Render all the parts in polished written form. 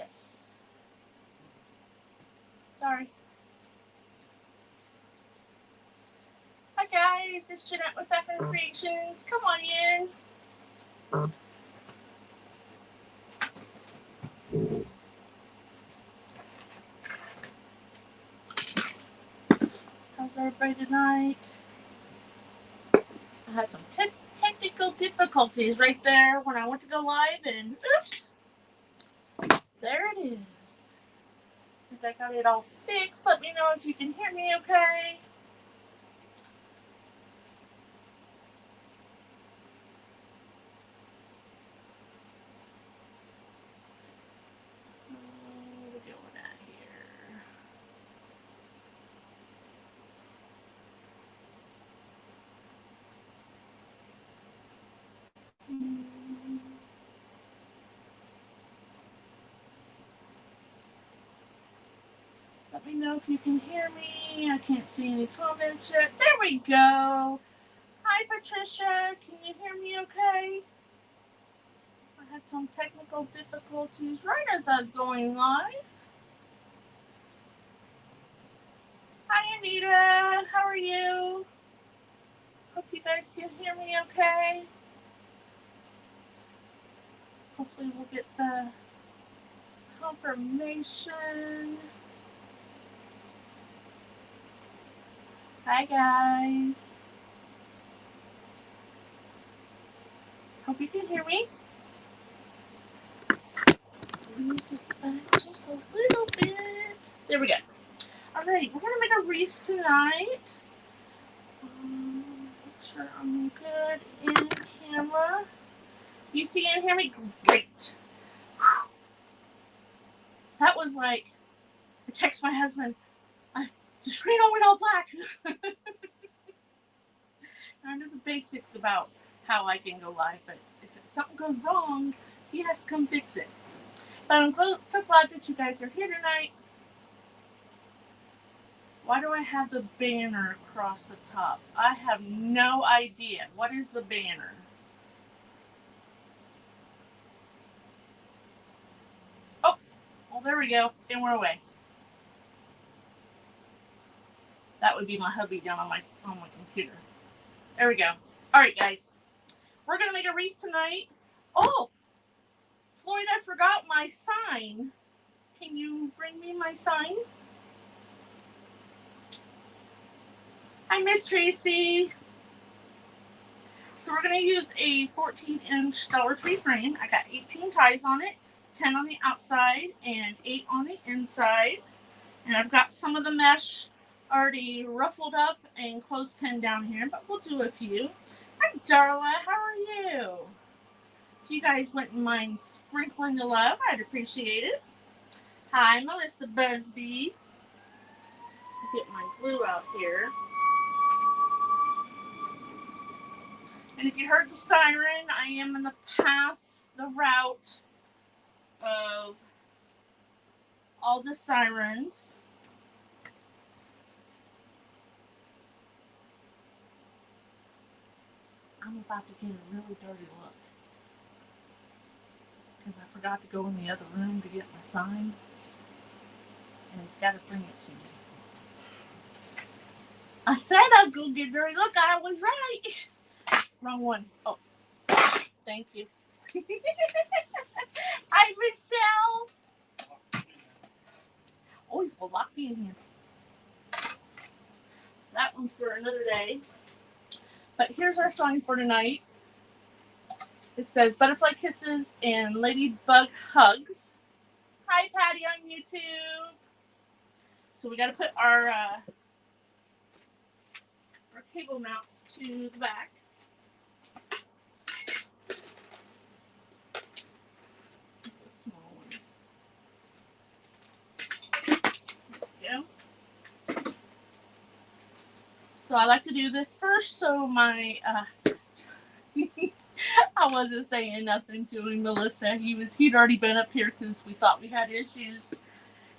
Yes. Sorry. Hi guys, it's Jeanette with Background Creations. Come on in. How's everybody tonight? I had some technical difficulties right there when I went to go live, and oops, there it is. I think I got it all fixed. Let me know if you can hear me okay. What are we going at here? Let me know if you can hear me. I can't see any comments yet. There we go. Hi, Patricia. Can you hear me okay? I had some technical difficulties right as I was going live. Hi, Anita. How are you? Hope you guys can hear me okay. Hopefully we'll get the confirmation. Hi, guys. Hope you can hear me. Move this back just a little bit. There we go. All right, we're gonna make a wreath tonight. Make sure I'm good in camera. You see and hear me? Great. Whew. That was like, I text my husband, the screen all went all black. I know the basics about how I can go live, but if something goes wrong, he has to come fix it. But I'm so glad that you guys are here tonight. Why do I have the banner across the top? I have no idea. What is the banner? Oh, well, there we go. It went away. That would be my hubby down on my computer. There we go. All right, guys. We're going to make a wreath tonight. Oh, Floyd, I forgot my sign. Can you bring me my sign? Hi, Miss Tracy. So we're going to use a 14-inch Dollar Tree frame. I got 18 ties on it, 10 on the outside, and 8 on the inside. And I've got some of the mesh already ruffled up and clothespin down here, but we'll do a few. Hi, Darla. How are you? If you guys wouldn't mind sprinkling the love, I'd appreciate it. Hi, Melissa Busby. Get my glue out here. And if you heard the siren, I am in the route of all the sirens. I'm about to get a really dirty look. Because I forgot to go in the other room to get my sign. And he's got to bring it to me. I said I was going to get a dirty look. I was right. Wrong one. Oh, thank you. Hi, Michelle. Always will lock me in here. That one's for another day. But here's our song for tonight. It says Butterfly Kisses and Ladybug Hugs. Hi, Patty on YouTube. So we got to put our cable mounts to the back. Small ones. There we go. So I like to do this first, so my I wasn't saying nothing to him, Melissa. He'd already been up here because we thought we had issues.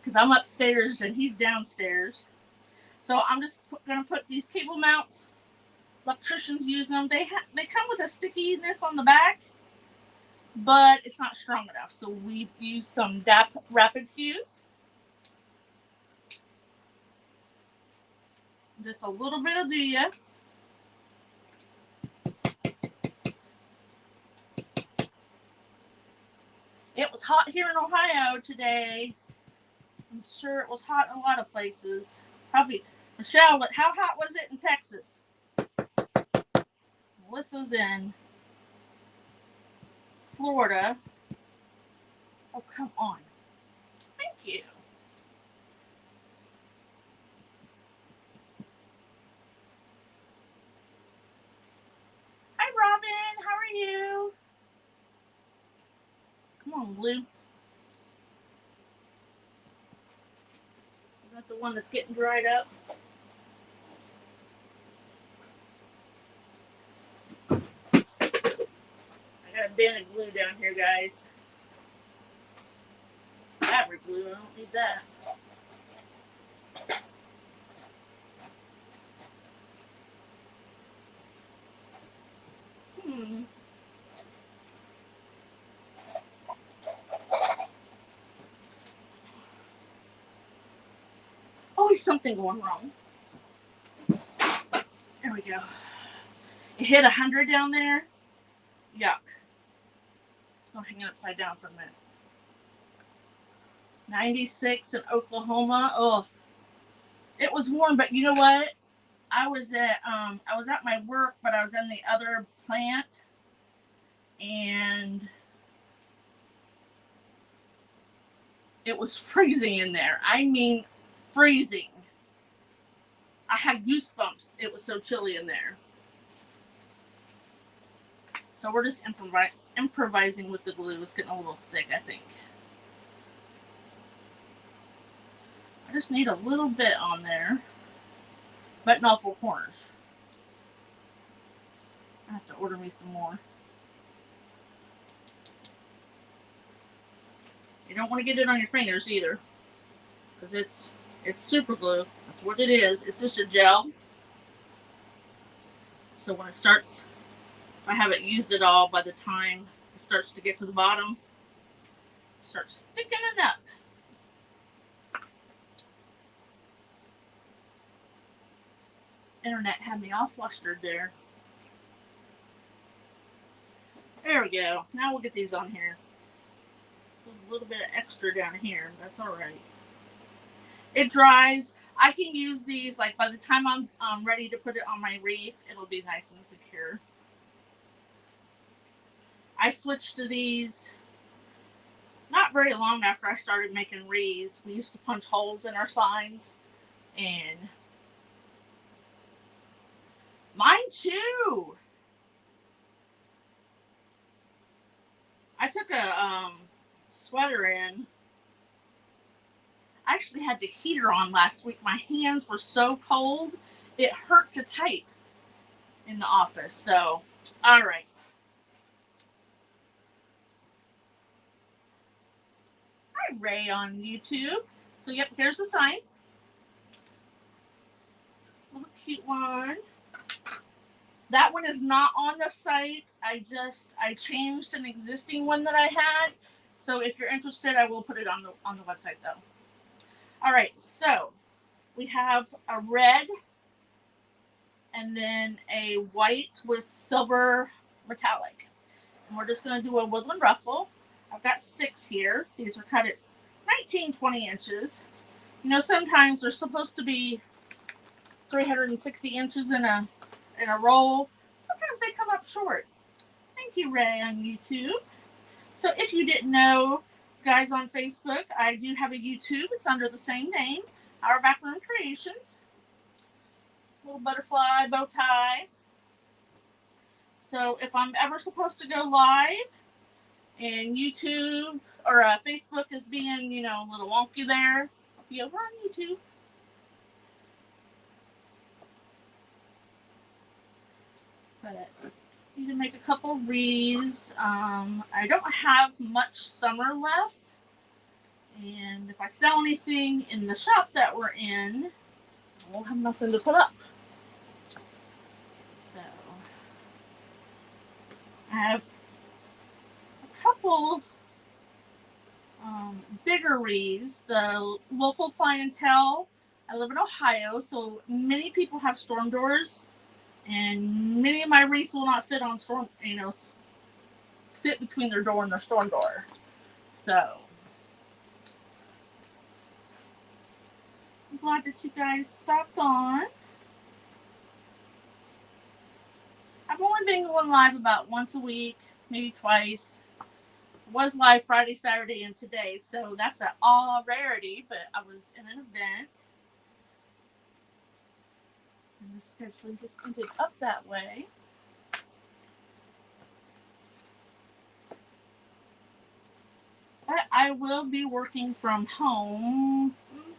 Because I'm upstairs and he's downstairs. So I'm just gonna put these cable mounts. Electricians use them. They come with a stickiness on the back, but it's not strong enough. So we use some Rapid Fuse. Just a little bit of Dia. It was hot here in Ohio today. I'm sure it was hot in a lot of places. Probably, Michelle, how hot was it in Texas? Melissa's in Florida. Oh, come on. Thank you. Hi, Robin. How are you? Come on, Blue. Is that the one that's getting dried up? I got a bin of glue down here, guys. Fabric glue. I don't need that. Always something going wrong. There we go. It hit 100 down there. Yuck. I'll hang it upside down for a minute. 96 in Oklahoma. Oh, it was warm, but you know what? I was at my work, but I was in the other plant, and it was freezing in there. I mean, freezing. I had goosebumps. It was so chilly in there. So we're just improvising with the glue. It's getting a little thick, I think. I just need a little bit on there, but not four corners. I have to order me some more. You don't want to get it on your fingers either, because it's super glue. That's what it is. It's just a gel. So when it starts, if I haven't used it all, by the time it starts to get to the bottom, it starts thickening up. Internet had me all flustered there. There we go. Now we'll get these on here. A little bit of extra down here. That's all right. It dries. I can use these, like, by the time I'm ready to put it on my wreath, it'll be nice and secure. I switched to these not very long after I started making wreaths. We used to punch holes in our signs, and mine too. I took a sweater in. I actually had the heater on last week. My hands were so cold, it hurt to type in the office. So, all right. Hi, Ray on YouTube. So, yep, here's the sign. Little cute one. That one is not on the site. I changed an existing one that I had. So if you're interested, I will put it on the website though. All right, so we have a red and then a white with silver metallic. And we're just going to do a woodland ruffle. I've got 6 here. These are cut at 19-20 inches. You know, sometimes they're supposed to be 360 inches in a roll. Sometimes they come up short. Thank you, Ray, on YouTube. So if you didn't know, guys on Facebook, I do have a YouTube. It's under the same name, Our Backroom Creations. Little butterfly bow tie. So if I'm ever supposed to go live and YouTube or Facebook is being, you know, a little wonky there, I'll be over on YouTube. But you can make a couple wreaths. I don't have much summer left. And if I sell anything in the shop that we're in, I won't have nothing to put up. So I have a couple bigger wreaths. The local clientele, I live in Ohio, so many people have storm doors, and many of my wreaths will not fit on storm, fit between their door and their storm door. So I'm glad that you guys stopped on. I've only been going live about once a week, maybe twice. Was live Friday, Saturday, and today, so that's an all rarity, but I was in an event. And the scheduling just ended up that way. But I will be working from home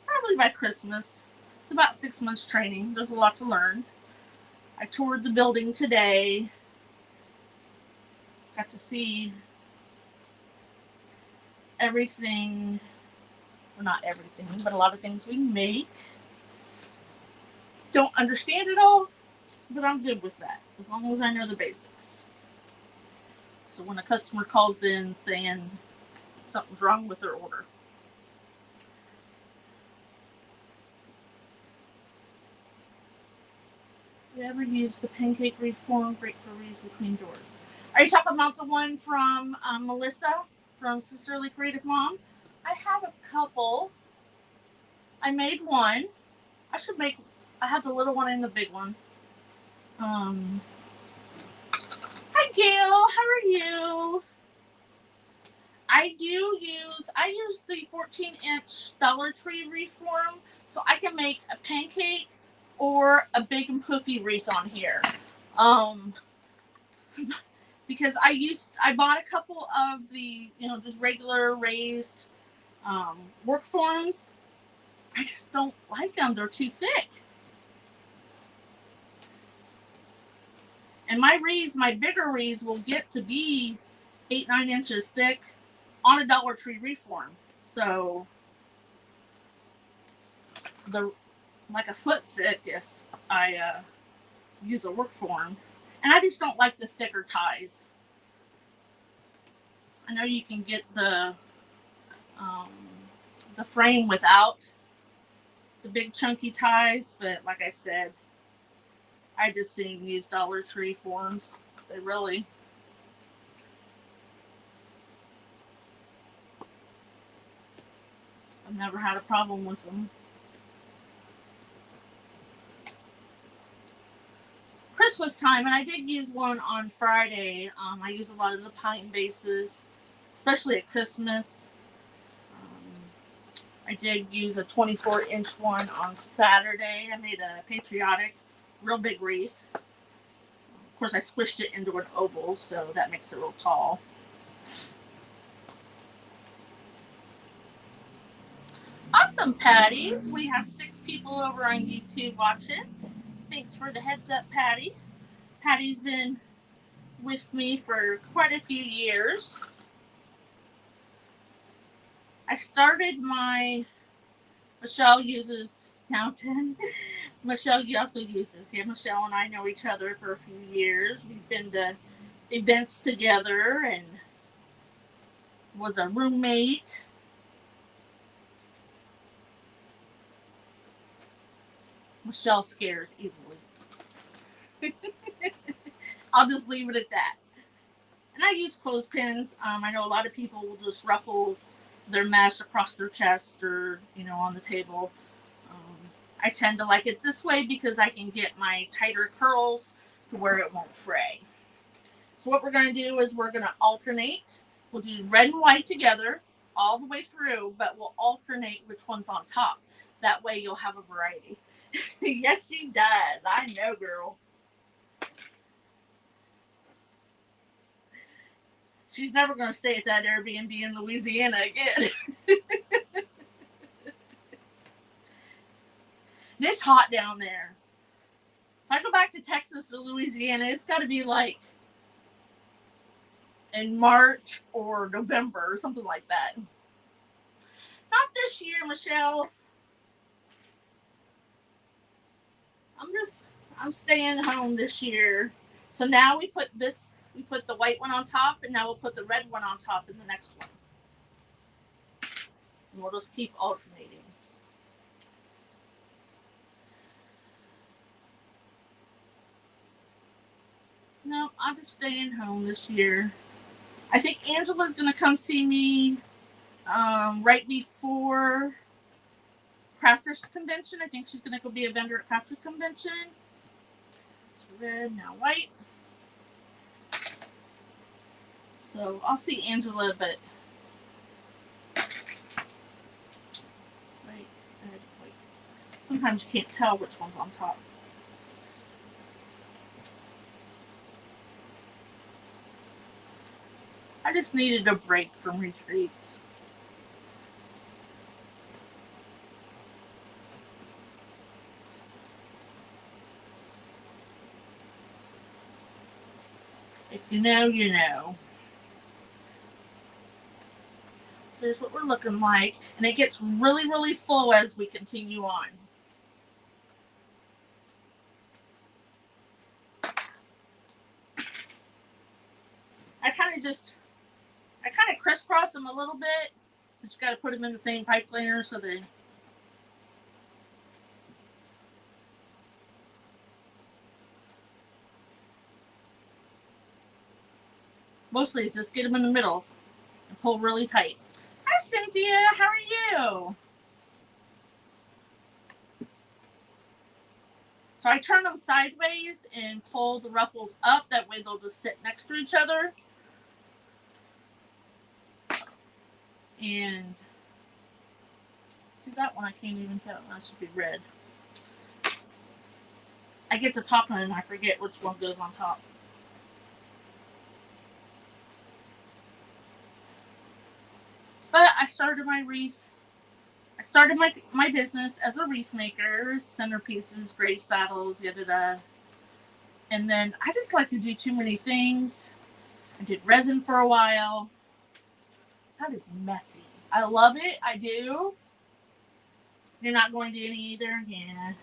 probably by Christmas. It's about 6 months training. There's a lot to learn. I toured the building today. Got to see everything. Well, not everything, but a lot of things we make. Don't understand it all, but I'm good with that, as long as I know the basics. So when a customer calls in saying something's wrong with their order. You ever use the pancake wreath form? Great for wreaths between doors. Are you talking about the one from Melissa from Sincerely Creative Mom? I have a couple. I made one. I have the little one and the big one. Hi Gail, how are you? I use the 14-inch Dollar Tree wreath form, so I can make a pancake or a big and poofy wreath on here. Because I bought a couple of the, just regular raised work forms. I just don't like them. They're too thick. And my bigger wreaths will get to be 8-9 inches thick on a Dollar Tree wreath form. So they're like a foot thick if I use a work form. And I just don't like the thicker ties. I know you can get the frame without the big chunky ties, but like I said, I just soon use Dollar Tree forms. I've never had a problem with them. Christmas time, and I did use one on Friday. I use a lot of the pine bases, especially at Christmas. I did use a 24-inch one on Saturday. I made a patriotic, real big wreath. Of course, I squished it into an oval, so that makes it real tall. Awesome, Patties. We have 6 people over on YouTube watching. Thanks for the heads up, Patty. Patty's been with me for quite a few years. I started Michelle uses Mountain. Michelle also uses. Yeah, Michelle and I know each other for a few years. We've been to events together and was a roommate. Michelle scares easily. I'll just leave it at that. And I use clothespins. I know a lot of people will just ruffle their mesh across their chest or, on the table. I tend to like it this way because I can get my tighter curls to where it won't fray. So what we're going to do is we're going to alternate. We'll do red and white together all the way through, but we'll alternate which one's on top. That way you'll have a variety. Yes, she does. I know, girl. She's never going to stay at that Airbnb in Louisiana again. It's hot down there. If I go back to Texas or Louisiana, it's got to be like in March or November or something like that. Not this year, Michelle. I'm staying home this year. So now we put this We put the white one on top, and now we'll put the red one on top in the next one. And we'll just keep alternating. No, I'm just staying home this year. I think Angela's going to come see me right before Crafters Convention. I think she's going to go be a vendor at Crafters Convention. It's red, now white. So I'll see Angela, but wait. Sometimes you can't tell which one's on top. I just needed a break from retreats. If you know, you know. So here's what we're looking like. And it gets really, really full as we continue on. I kind of crisscross them a little bit. But you got to put them in the same pipe cleaner so they... Mostly it's just get them in the middle and pull really tight. Hi, Cynthia. How are you? So I turn them sideways and pull the ruffles up. That way they'll just sit next to each other. And see that one? I can't even tell. That should be red. I get to top one and I forget which one goes on top. But I started my wreath. I started my business as a wreath maker, centerpieces, grave saddles, yada. And then I just like to do too many things. I did resin for a while. That is messy. I love it. I do. You're not going to any either? Yeah.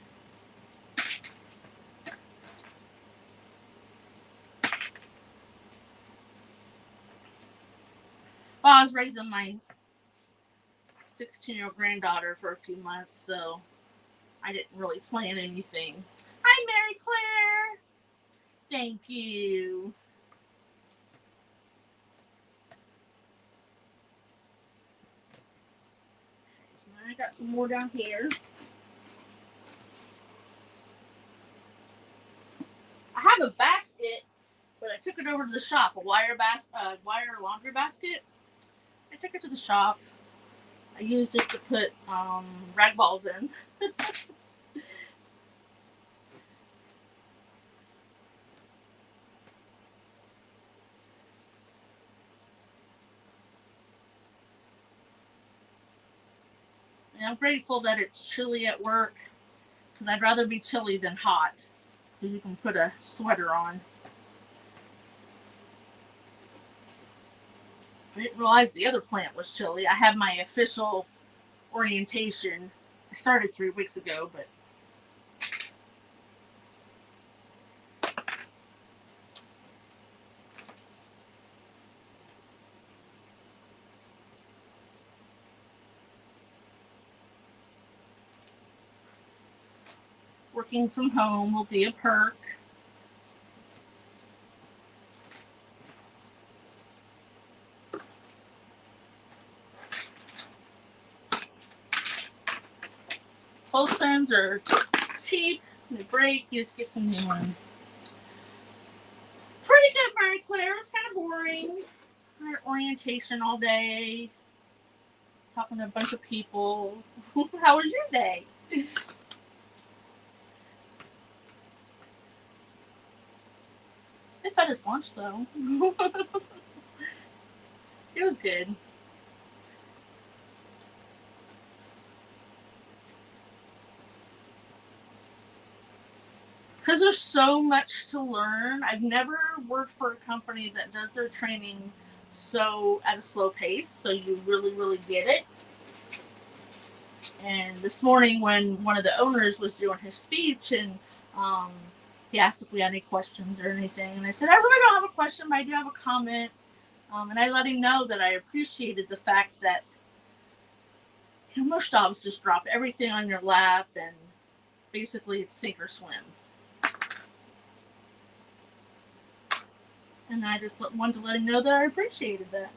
Well, I was raising my 16-year-old granddaughter for a few months, so I didn't really plan anything. Hi, Mary Claire. Thank you. So I got some more down here. I have a basket, but I took it over to the shop, a wire laundry basket. I took it to the shop. I used it to put rag balls in. And I'm grateful that it's chilly at work, because I'd rather be chilly than hot, because you can put a sweater on. I didn't realize the other plant was chilly. I have my official orientation. I started 3 weeks ago, but working from home will be a perk. Clothespins are cheap. They break. You just get some new ones. Pretty good, Mary Claire. It's kind of boring. Orientation all day. Talking to a bunch of people. How was your day? They fed us lunch, though. It was good. Because there's so much to learn. I've never worked for a company that does their training so at a slow pace, so you really, really get it. And this morning when one of the owners was doing his speech, and he asked if we had any questions or anything. And I said, I really don't have a question, but I do have a comment. And I let him know that I appreciated the fact that, you know, most jobs just drop everything on your lap and basically it's sink or swim. And I just wanted to let him know that I appreciated that.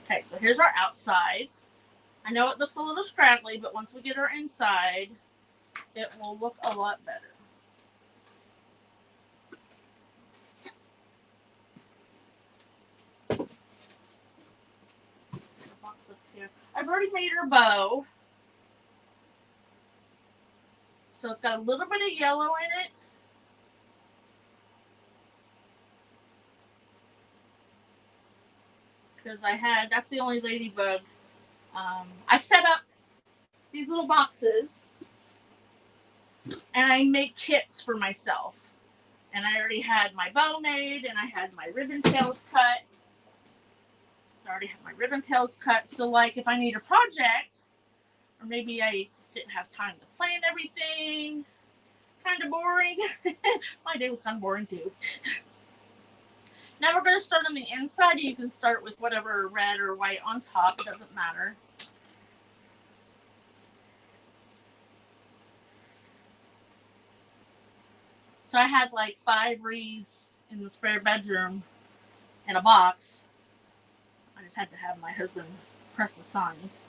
Okay, so here's our outside. I know it looks a little scraggly, but once we get our inside, it will look a lot better. I've already made her bow. So it's got a little bit of yellow in it. Because that's the only ladybug. I set up these little boxes and I make kits for myself. And I already had my bow made and I had my ribbon tails cut. I already have my ribbon tails cut. So like if I need a project, or maybe I didn't have time to plan everything, kind of boring. My day was kind of boring too. Now we're going to start on the inside. You can start with whatever red or white on top. It doesn't matter. So I had like 5 wreaths in the spare bedroom in a box. I just had to have my husband press the signs.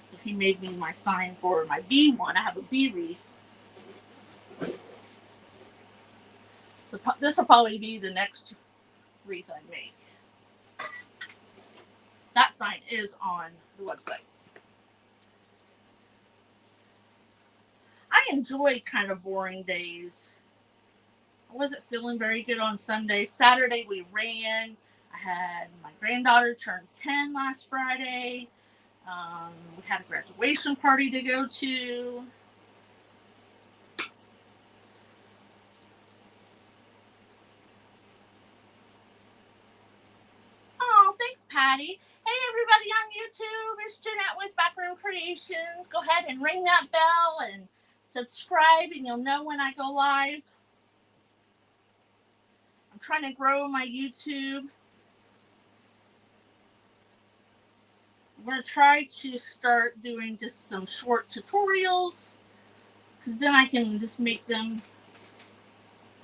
So he made me my sign for my bee one. I have a bee wreath. So this will probably be the next wreath I make. That sign is on the website. I enjoy kind of boring days. I wasn't feeling very good on Sunday. Saturday we ran. I had my granddaughter turn 10 last Friday. We had a graduation party to go to. Oh, thanks, Patty. Hey, everybody on YouTube. It's Jeanette with Backroom Creations. Go ahead and ring that bell and subscribe, and you'll know when I go live. I'm trying to grow my YouTube. I'm going to try to start doing just some short tutorials, because then I can just make them,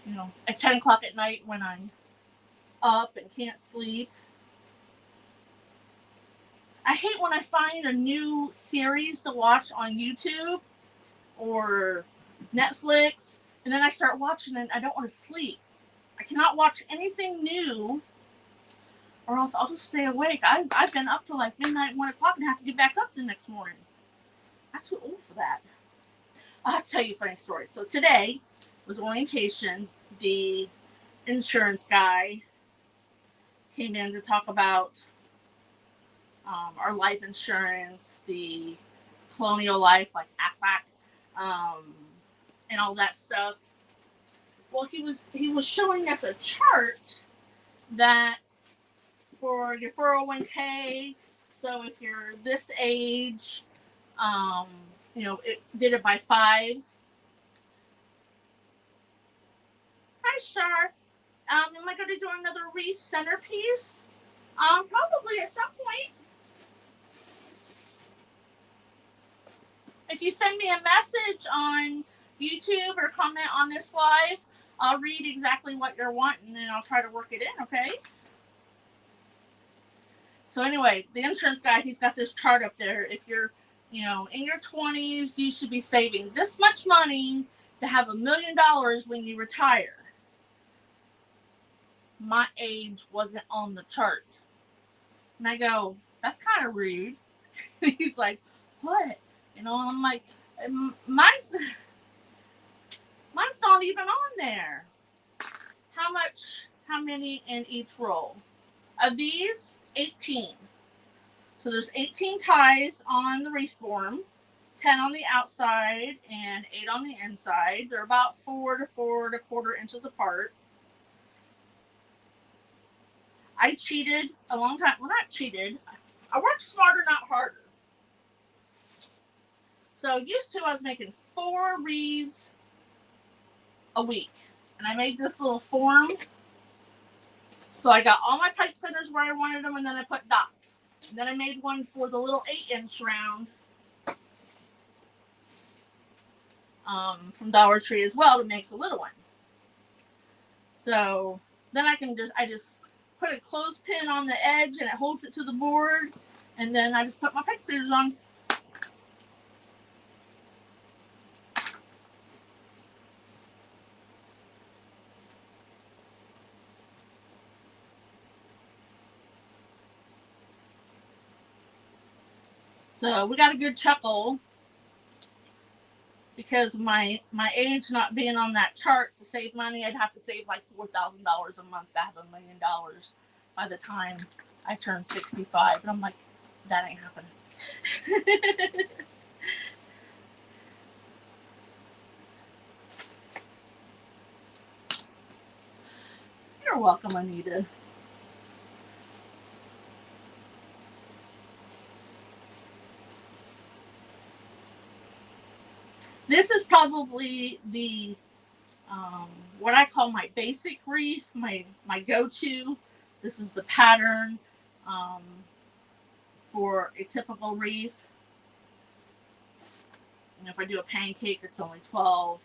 you know, at 10 o'clock at night when I'm up and can't sleep. I hate when I find a new series to watch on YouTube or Netflix, and then I start watching it and I don't want to sleep. I cannot watch anything new, or else I'll just stay awake. I've been up till like midnight, 1 o'clock, and have to get back up the next morning. I'm too old for that. I'll have to tell you a funny story. So today was orientation. The insurance guy came in to talk about our life insurance, the Colonial Life, like AFAC, and all that stuff. Well, he was showing us a chart that for your 401k. So if you're this age, you know, it did it by 5s. Hi, Shar. Am I going to do another wreath centerpiece? Probably at some point. If you send me a message on YouTube or comment on this live, I'll read exactly what you're wanting and I'll try to work it in, okay? So anyway, the insurance guy, he's got this chart up there. If you're, you know, in your 20s, you should be saving this much money to have $1 million when you retire. My age wasn't on the chart. And I go, that's kind of rude. He's like, what? You know, I'm like, mine's not even on there. How many in each roll? Of these, 18. So there's 18 ties on the wreath form, 10 on the outside and 8 on the inside. They're about 4 to 4 1/4 inches apart. I cheated a long time. Well, not cheated. I worked smarter, not harder. So used to, I was making 4 wreaths a week. And I made this little form. So I got all my pipe cleaners where I wanted them, and then I put dots. And then I made one for the little 8-inch round from Dollar Tree as well, that makes a little one. So then I just put a clothespin on the edge and it holds it to the board, and then I just put my pipe cleaners on. So we got a good chuckle because my age not being on that chart. To save money, I'd have to save like $4,000 a month to have $1 million by the time I turn 65. And I'm like, that ain't happening. You're welcome, Anita. This is probably the what I call my basic wreath, my go-to. This is the pattern for a typical wreath. And if I do a pancake, it's only 12.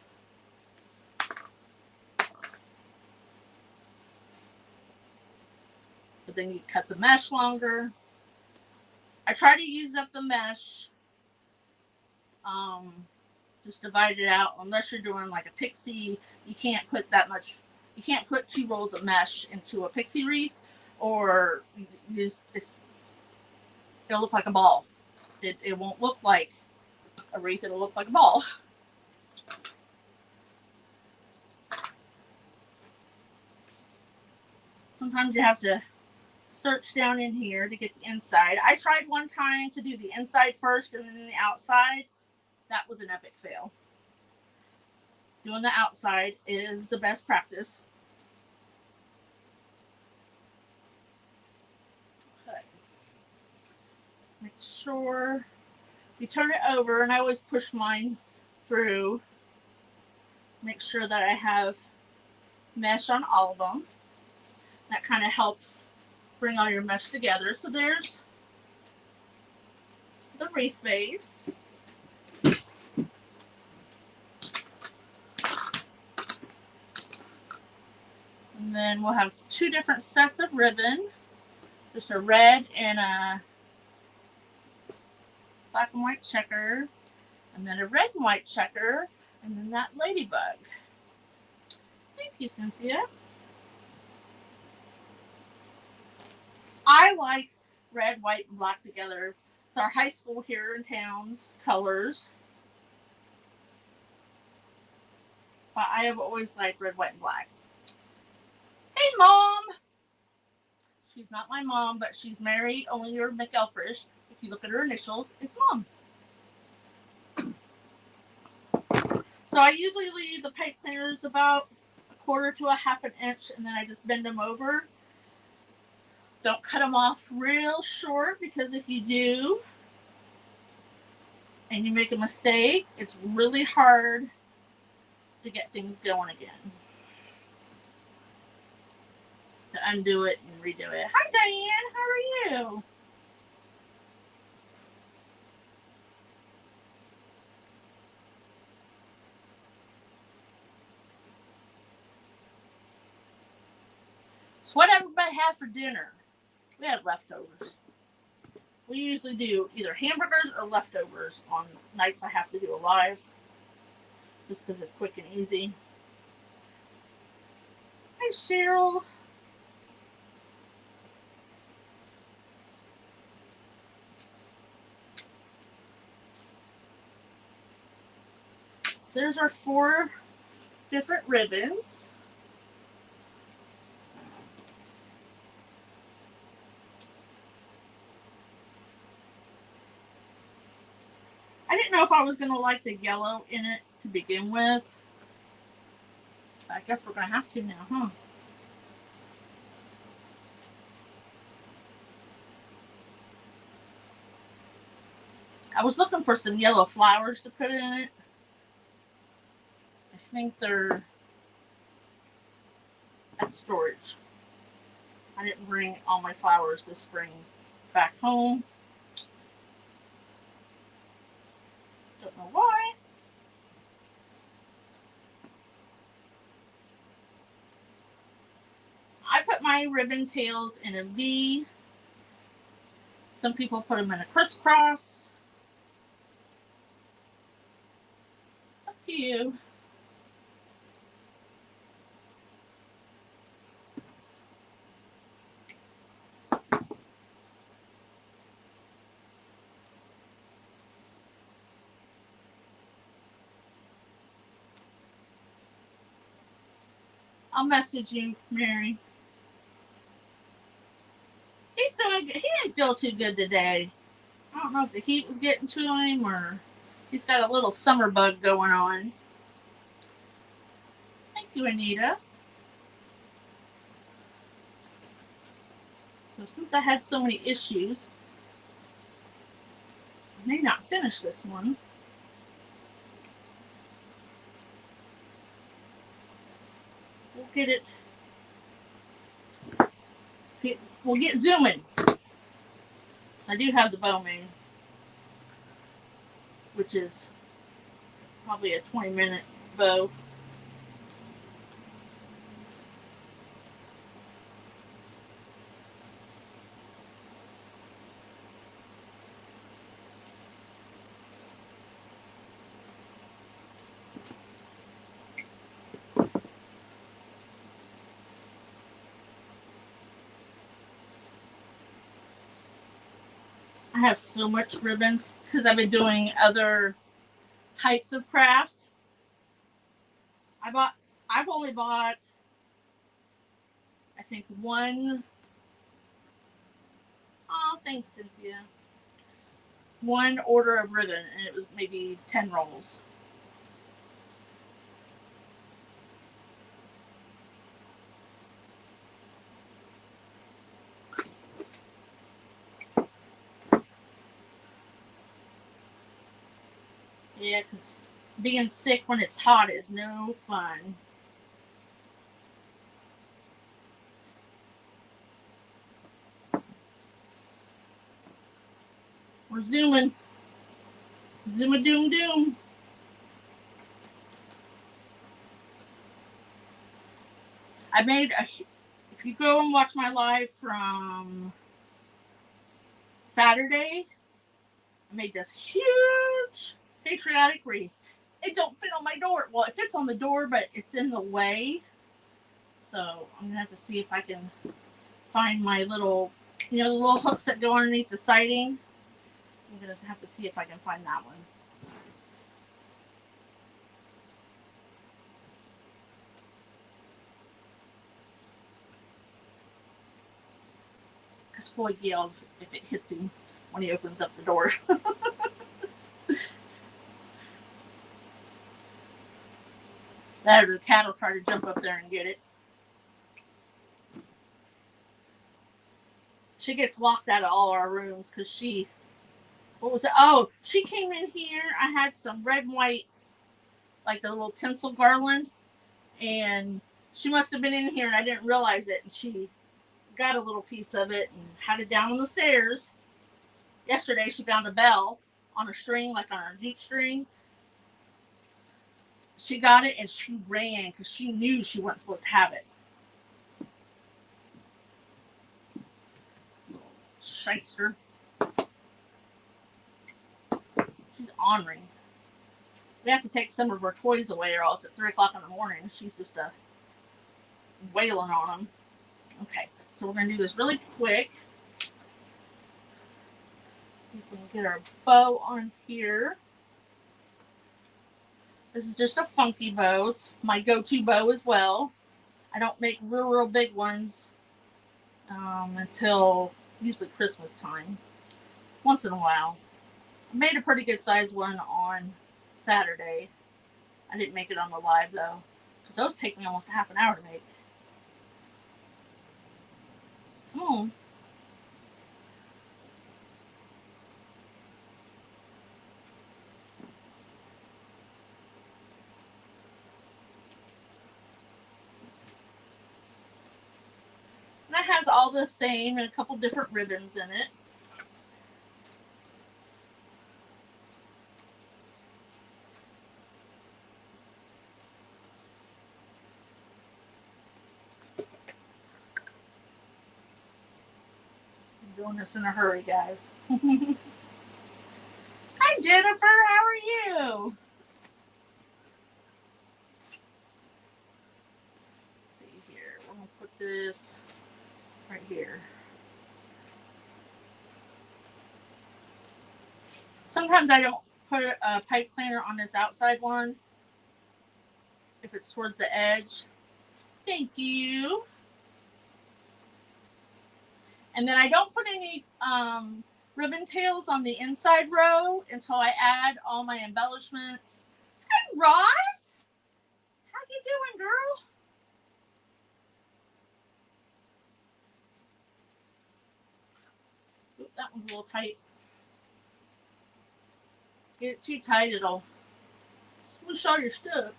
But then you cut the mesh longer. I try to use up the mesh. Just divide it out. Unless you're doing like a pixie, you can't put that much. You can't put 2 rolls of mesh into a pixie wreath, or it'll look like a ball. It won't look like a wreath. It'll look like a ball. Sometimes you have to search down in here to get the inside. I tried one time to do the inside first and then the outside. That was an epic fail. Doing the outside is the best practice. Okay. Make sure you turn it over, and I always push mine through. Make sure that I have mesh on all of them. That kind of helps bring all your mesh together. So there's the wreath base. And then we'll have 2 different sets of ribbon. Just a red and a black and white checker. And then a red and white checker. And then that ladybug. Thank you, Cynthia. I like red, white, and black together. It's our high school here in town's colors. But I have always liked red, white, and black. Hey, Mom! She's not my mom, but she's Mary O'Lear McElfresh. If you look at her initials, it's Mom. So I usually leave the pipe cleaners about 1/4 to 1/2 inch, and then I just bend them over. Don't cut them off real short, because if you do and you make a mistake, it's really hard to get things going again. To undo it and redo it. Hi, Diane. How are you? So what everybody have for dinner? We had leftovers. We usually do either hamburgers or leftovers on nights I have to do a live, just because it's quick and easy. Hi, Cheryl. There's our 4 different ribbons. I didn't know if I was going to like the yellow in it to begin with. I guess we're going to have to now, huh? I was looking for some yellow flowers to put in it. I think they're at storage. I didn't bring all my flowers this spring back home. Don't know why. I put my ribbon tails in a V. Some people put them in a crisscross. It's up to you. I'll message you, Mary. He's doing good. He didn't feel too good today. I don't know if the heat was getting to him or he's got a little summer bug going on. Thank you, Anita. So since I had so many issues, I may not finish this one. We'll get it. We'll get zooming. I do have the bow main, which is probably a 20-minute bow. I have so much ribbons because I've been doing other types of crafts. I've only bought, I think, one. Oh, thanks, Cynthia. One order of ribbon, and it was maybe 10 rolls. Yeah, because being sick when it's hot is no fun. We're zooming. Zoom-a-doom-doom. I made a... If you go and watch my live from Saturday, I made this huge patriotic wreath. It don't fit on my door. Well, it fits on the door, but it's in the way. So I'm going to have to see if I can find my little, the little hooks that go underneath the siding. I'm going to have to see if I can find that one. Because Floyd yells if it hits him when he opens up the door. That or the cat will try to jump up there and get it. She gets locked out of all our rooms because she... What was it? Oh, she came in here. I had some red and white, like the little tinsel garland. And she must have been in here and I didn't realize it. And she got a little piece of it and had it down on the stairs. Yesterday she found a bell on a string, like on a Jeep string. She got it and she ran because she knew she wasn't supposed to have it. Little shyster. She's ornery. We have to take some of her toys away or else at 3 o'clock in the morning she's just wailing on them. Okay, so we're going to do this really quick. See if we can get our bow on here. This is just a funky bow. It's my go-to bow as well. I don't make real big ones until usually Christmas time. Once in a while. I made a pretty good sized one on Saturday. I didn't make it on the live though, because those take me almost a half an hour to make. Come on. the same and a couple different ribbons in it. I'm doing this in a hurry, guys. Hi, Jennifer. How are you? Let's see here. We're going to put this right here. Sometimes I don't put a pipe cleaner on this outside one if it's towards the edge. Thank you. And then I don't put any ribbon tails on the inside row until I add all my embellishments. Hey, Roz! How you doing, girl? Oop, that one's a little tight. Get it too tight, it'll smoosh all your stuff.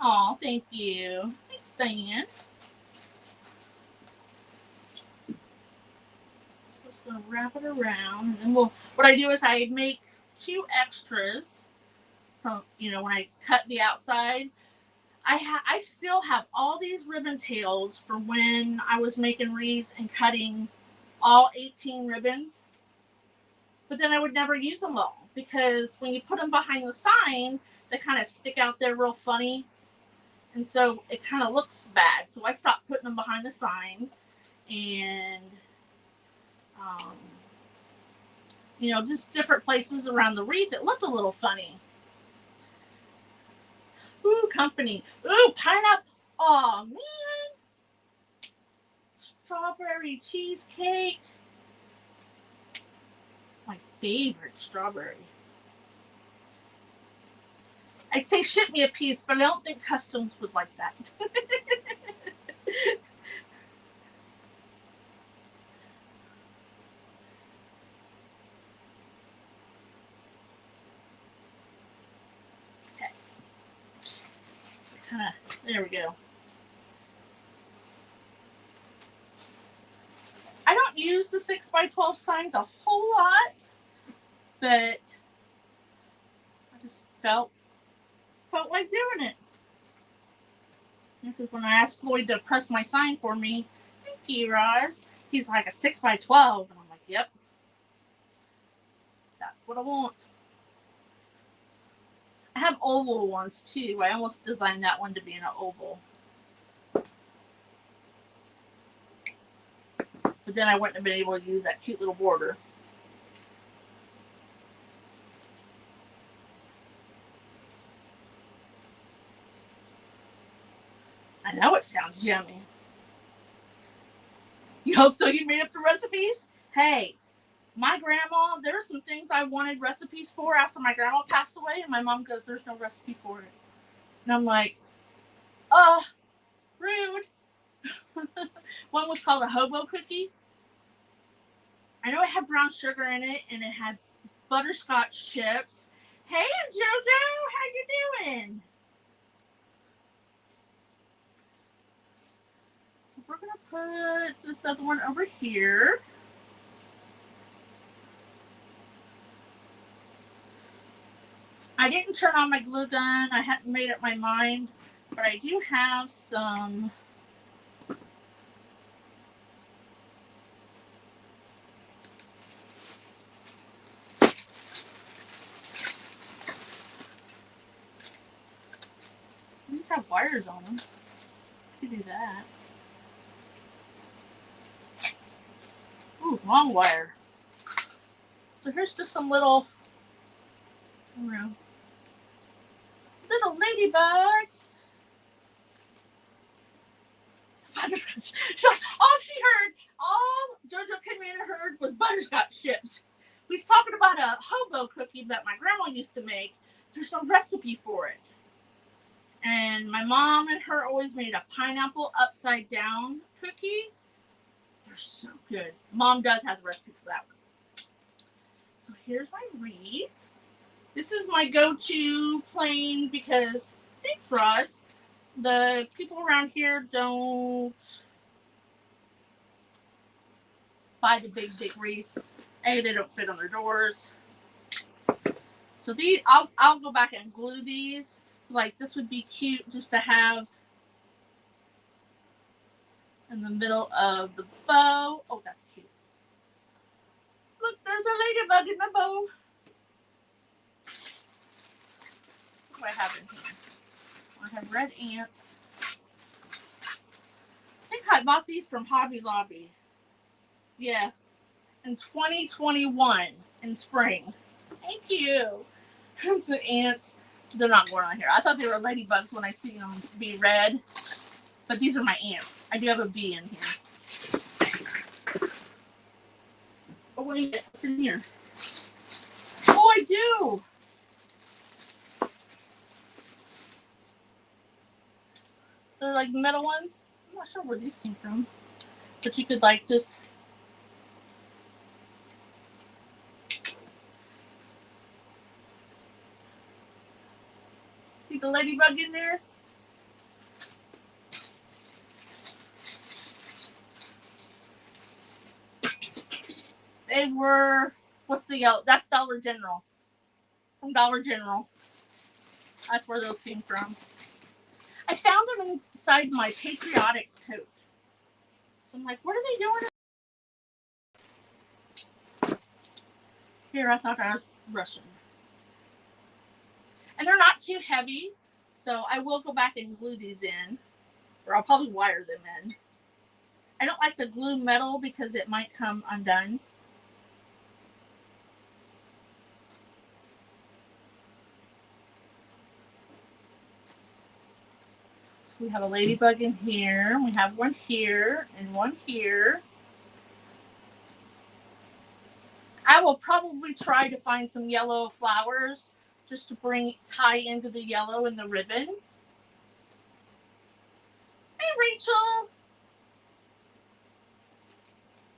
Oh, thank you. Thanks, Diane. Just gonna wrap it around, and then what I do is I make 2 extras from, when I cut the outside. I still have all these ribbon tails from when I was making wreaths and cutting all 18 ribbons. But then I would never use them all because when you put them behind the sign, they kind of stick out there real funny. And so it kind of looks bad. So I stopped putting them behind the sign. And, just different places around the wreath. It looked a little funny. Ooh, company. Ooh, pineapple. Oh, man. Strawberry cheesecake. My favorite strawberry. I'd say ship me a piece, but I don't think customs would like that. Okay. There we go. I don't use the 6x12 signs a whole lot, but I just felt like doing it. Because when I asked Floyd to press my sign for me, thank you, Roz, he's like, a 6x12. And I'm like, yep. That's what I want. I have oval ones too. I almost designed that one to be an oval. But then I wouldn't have been able to use that cute little border. I know it sounds yummy. You hope so? You made up the recipes? Hey, my grandma, there were some things I wanted recipes for after my grandma passed away, and my mom goes, there's no recipe for it. And I'm like, rude. One was called a hobo cookie. I know it had brown sugar in it, and it had butterscotch chips. Hey, Jojo, how you doing? So we're going to put this other one over here. I didn't turn on my glue gun. I hadn't made up my mind, but I do have some these have wires on them. You can do that. Ooh, long wire. So here's just some little ladybugs. All Jojo came in and heard was butterscotch chips. We was talking about a hobo cookie that my grandma used to make. There's no recipe for it. And my mom and her always made a pineapple upside down cookie. They're so good. Mom does have the recipe for that one. So here's my wreath. This is my go-to plain because, wax straws. The people around here don't buy the big wreaths. They don't fit on their doors. So these, I'll go back and glue these. Like this would be cute just to have in the middle of the bow. Oh, that's cute. Look, there's a ladybug in the bow. What do I have in here? I have red ants. I think I bought these from Hobby Lobby. Yes. In 2021 in spring. Thank you. The ants, they're not going on here. I thought they were ladybugs when I see them be red. But these are my ants. I do have a bee in here. Oh, wait, what's in here? Oh, I do. They're like metal ones. I'm not sure where these came from. But you could like just... See the ladybug in there? They were... What's the yellow? That's Dollar General. From Dollar General. That's where those came from. I found them inside my patriotic tote. So I'm like, what are they doing? Here, I thought I was Russian. And they're not too heavy, so I will go back and glue these in. Or I'll probably wire them in. I don't like to glue metal because it might come undone. We have a ladybug in here. We have one here and one here. I will probably try to find some yellow flowers just to tie into the yellow in the ribbon. Hey, Rachel.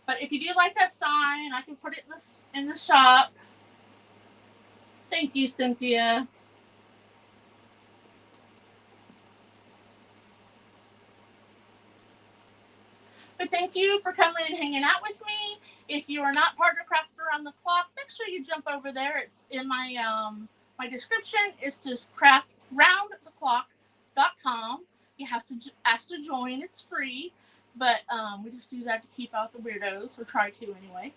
But if you do like that sign, I can put it in the shop. Thank you, Cynthia. But thank you for coming and hanging out with me. If you are not part of Craft Around the Clock, make sure you jump over there. It's in my my description. It's just craftroundtheclock.com. You have to ask to join. It's free, but we just do that to keep out the weirdos, or try to anyway.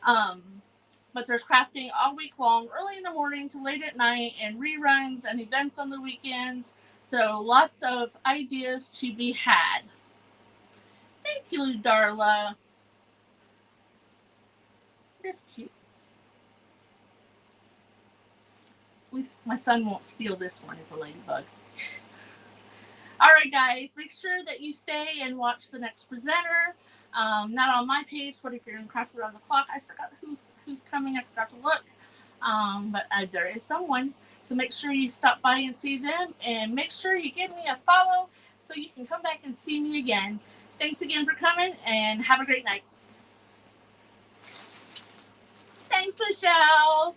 But there's crafting all week long, early in the morning to late at night, and reruns and events on the weekends. So lots of ideas to be had. Thank you, Darla. It's cute. At least my son won't steal this one. It's a ladybug. All right, guys. Make sure that you stay and watch the next presenter. Not on my page, but if you're in Craft Around the Clock, I forgot who's coming. I forgot to look. But there is someone. So make sure you stop by and see them. And make sure you give me a follow so you can come back and see me again. Thanks again for coming, and have a great night. Thanks, Michelle.